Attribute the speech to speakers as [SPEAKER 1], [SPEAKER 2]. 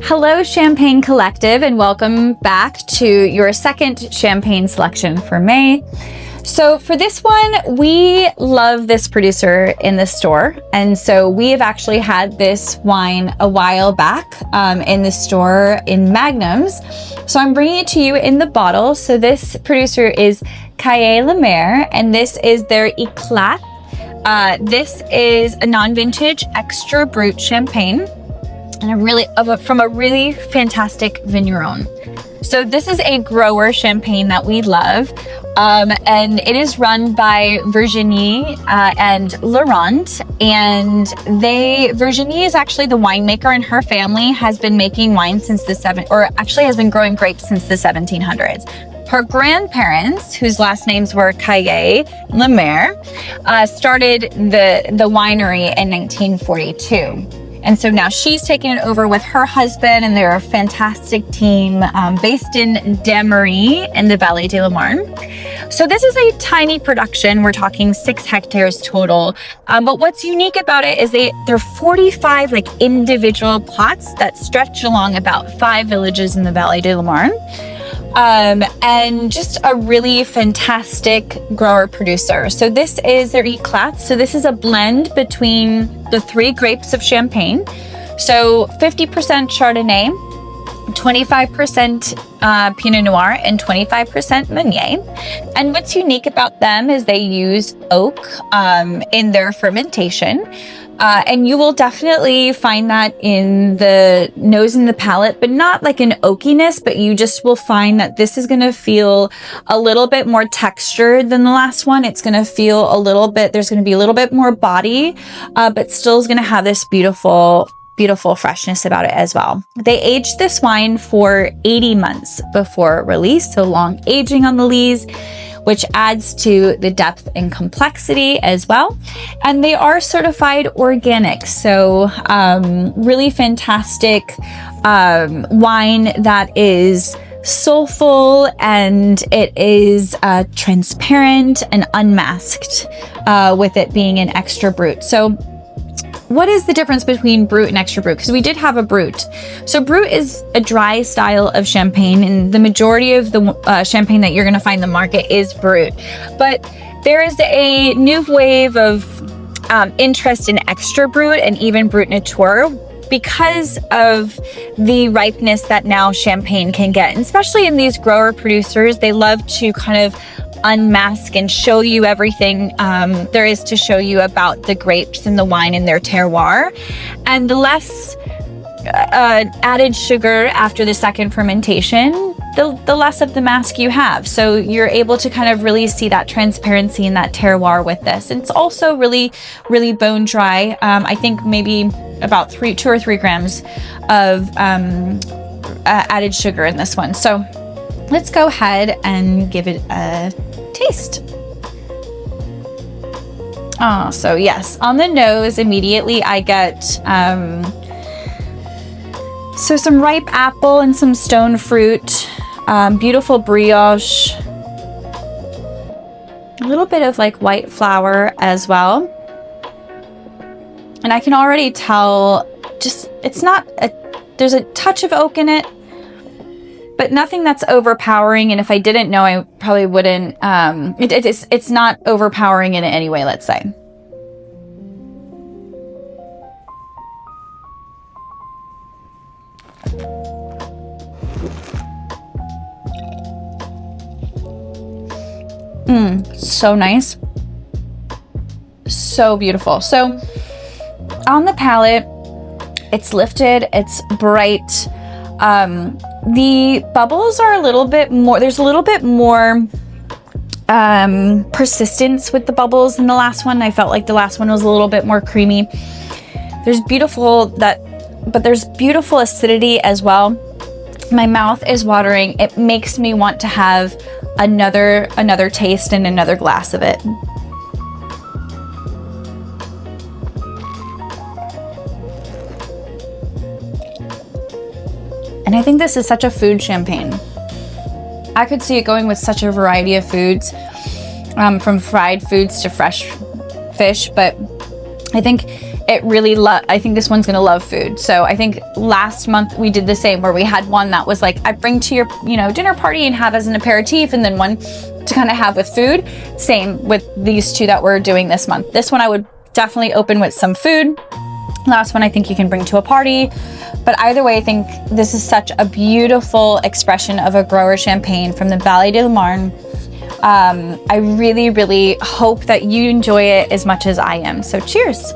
[SPEAKER 1] Hello, Champagne Collective, and welcome back to your second champagne selection for May. So for this one, we love this producer in the store. And so we have actually had this wine a while back in the store in magnums. So I'm bringing it to you in the bottle. So this producer is Caillez-Lemaire, and this is their Éclats. This is a non-vintage extra brut champagne, and from a really fantastic vigneron. So this is a grower champagne that we love, and it is run by Virginie and Laurent. And Virginie is actually the winemaker, and her family has been making wine since has been growing grapes since the 1700s. Her grandparents, whose last names were Caillez-Lemaire, started the winery in 1942. And so now she's taken it over with her husband, and they're a fantastic team based in Damery in the Vallée de la Marne. So this is a tiny production. We're talking 6 hectares total. But what's unique about it is they're 45 individual plots that stretch along about 5 villages in the Vallée de la Marne. And just a really fantastic grower producer. So this is their Éclats. So this is a blend between the 3 grapes of Champagne. So 50% Chardonnay, 25% Pinot Noir, and 25% Meunier. And what's unique about them is they use oak in their fermentation. And you will definitely find that in the nose and the palate, but not like an oakiness, but you just will find that this is going to feel a little bit more textured than the last one. It's going to feel there's going to be a little bit more body, but still is going to have this beautiful freshness about it as well. They aged this wine for 80 months before release, so long aging on the lees, which adds to the depth and complexity as well. And they are certified organic, so really fantastic wine that is soulful, and it is transparent and unmasked with it being an extra brut. So what is the difference between brut and extra brut? Because we did have a brut. So brut is a dry style of champagne, and the majority of the champagne that you're going to find in the market is brut. But there is a new wave of interest in extra brut and even brut nature because of the ripeness that now champagne can get. And especially in these grower producers, they love to kind of unmask and show you everything there is to show you about the grapes and the wine and their terroir. And the less added sugar after the second fermentation, the less of the mask you have. So you're able to kind of really see that transparency and that terroir with this. It's also really, really bone dry. I think maybe about 2 or 3 grams of added sugar in this one. So let's go ahead and give it a taste. Oh, so yes, on the nose, immediately I get so some ripe apple and some stone fruit, beautiful brioche, a little bit of white flour as well. And I can already tell there's a touch of oak in it, but nothing that's overpowering. And if I didn't know, I probably wouldn't. It's not overpowering in any way, let's say. So nice. So beautiful. So on the palate, it's lifted, it's bright. The bubbles are a little bit more, there's a little bit more persistence with the bubbles than the last one. I felt like the last one was a little bit more creamy. There's beautiful acidity as well. My mouth is watering. It makes me want to have another taste and another glass of it. And I think this is such a food champagne. I could see it going with such a variety of foods, from fried foods to fresh fish, but I think it really I think this one's gonna love food. So I think last month we did the same, where we had one that was like, I bring to your, dinner party and have as an aperitif, and then one to kind of have with food. Same with these two that we're doing this month. This one I would definitely open with some food. Last one I think you can bring to a party. But either way, I think this is such a beautiful expression of a grower champagne from the Vallée de la Marne. I really, really hope that you enjoy it as much as I am. So cheers.